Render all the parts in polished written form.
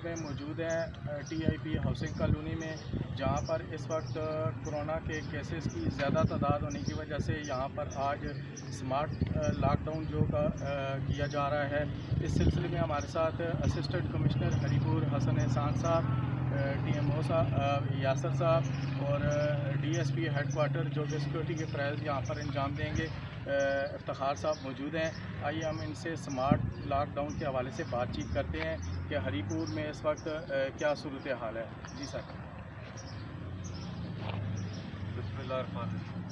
में मौजूद हैं TIP हाउसिंग कॉलोनी में, जहाँ पर इस वक्त कोरोना के केसेस की ज़्यादा तादाद होने की वजह से यहाँ पर आज स्मार्ट लॉकडाउन जो किया जा रहा है। इस सिलसिले में हमारे साथ असिस्टेंट कमिश्नर हरीपुर हसन एहसान साहब, TMO साहब यासर साहब और DSP हेडक्वार्टर जो कि सिक्योरिटी के फ़राइज़ यहाँ पर अंजाम देंगे, इफ्तिखार साहब मौजूद हैं। आइए हम इनसे स्मार्ट लॉकडाउन के हवाले से बातचीत करते हैं कि हरीपुर में इस वक्त क्या सूरत हाल है। जी सर। बिस्मिल्लाहिर्रहमानिर्रहीम।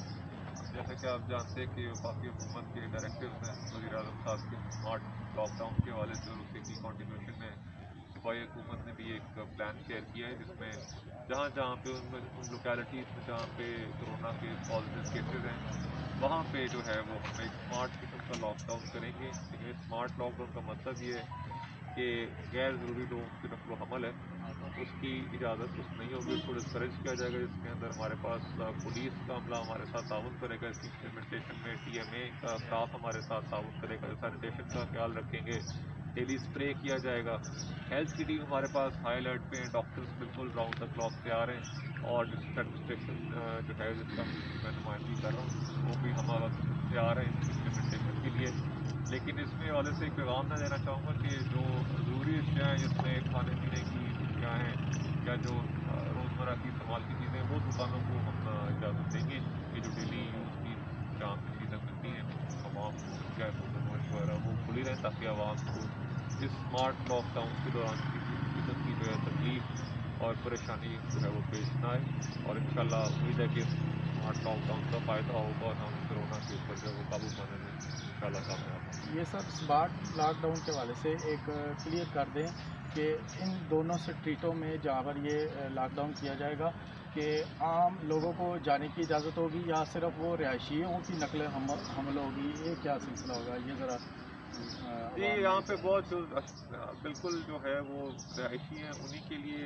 जैसे कि आप जानते हैं कि वफाकी हुकूमत के डायरेक्टिव्स हैं वज़ीर-ए-आज़म साहब के स्मार्ट लॉकडाउन के हवाले से, और उसी की कॉन्टिन्यूशन में वफाकी हुकूमत ने भी एक प्लान शेयर किया है, जिसमें जहाँ जहाँ पे उन लोकेलिटीज़ में जहाँ पे कोरोना के पॉजिटिव केसेज हैं वहाँ पे जो है वो हम एक स्मार्ट किस्म का लॉकडाउन करेंगे। लेकिन स्मार्ट लॉकडाउन का मतलब ये है कि गैर ज़रूरी लोगों की नक़्ल व हमल है उसकी इजाज़त उसमें नहीं होगी, उसको डिस्करेज किया जाएगा। जिसके अंदर हमारे पास पुलिस का अमला हमारे साथ ताउन करेगा इसकी इम्प्लीमेंटेशन में, TMA का स्टाफ हमारे साथ ताउन करेगा, सैनिटेशन का ख्याल रखेंगे, डेली स्प्रे किया जाएगा। हेल्थ की टीम हमारे पास हाई अलर्ट पे, डॉक्टर्स बिल्कुल राउंड द क्लॉक तैयार हैं, और डिस्ट्रिक्ट एडमिनिस्ट्रेशन जो है जिसका मैं नुमाइंदगी कर रहा हूँ वो भी हमारा तैयार है इम्प्लीमेंटेशन के लिए। लेकिन इसमें वाले से एक पैगाम मैं देना चाहूँगा कि जो ज़रूरी अशिया हैं जिसमें खाने पीने की क्या हैं या जो रोज़मर्रा की इस्तेमाल की चीज़ें वो दुकानों को हम इजाज़त देंगे। ये जो डेली यूज़ की जहाँ की चीज़ें मिलती हैं तमाम क्या वगैरह वो खुली रहें, ताकि आवाम को इस स्मार्ट लॉकडाउन के दौरान किसी किस्म की जो है तकलीफ और परेशानी जो है वो पेश ना आए। और इंशाल्लाह उम्मीद है कि स्मार्ट लॉकडाउन का फ़ायदा होगा और हम कोरोना के ऊपर जो है वो काबू पाने में इंशाल्लाह कामयाब। ये सब स्मार्ट लॉकडाउन के हवाले से एक क्लियर कर दें कि इन दोनों स्ट्रीटों में जहाँ पर ये लॉकडाउन किया जाएगा कि आम लोगों को जाने की इजाज़त होगी या सिर्फ वो रिहायशियों की नकल हमल होगी, ये क्या सिलसिला होगा? ये ज़रा जी, यहाँ पे बहुत बिल्कुल जो है वो रिहायशी हैं उन्हीं के लिए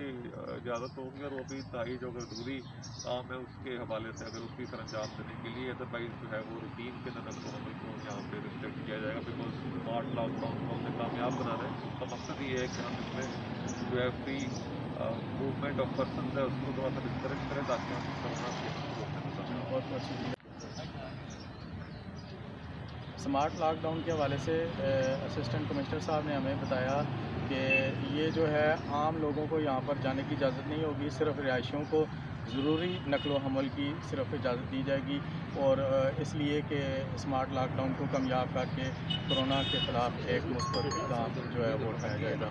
इजाज़त होगी, और वो भी इंतहाई जो अगर ज़रूरी काम है उसके हवाले से अगर उसकी सरंजाम देने के लिए, अदरवाइज़ जो है वो रूटीन के नक़ल अमल को यहाँ पे रिस्ट्रिक्ट किया जाएगा। बिकॉज स्मार्ट लॉकडाउन को हमने कामयाब बनाना है, उसका मकसद ये है कि हम इसमें जो है फ्री मूवमेंट ऑफ पर्सन है उसको थोड़ा सा डिस्करेज करें ताकि हम कोरोना से रोकने में बहुत अच्छी स्मार्ट लॉकडाउन के हवाले से असिस्टेंट कमिश्नर साहब ने हमें बताया कि ये जो है आम लोगों को यहाँ पर जाने की इजाज़त नहीं होगी, सिर्फ रिहायशियों को ज़रूरी नकलो हमल की सिर्फ इजाज़त दी जाएगी, और इसलिए कि स्मार्ट लॉकडाउन को कामयाब करके कोरोना के ख़िलाफ़ एक मुस्तक़िल काम जो है वो उठाया जाएगा।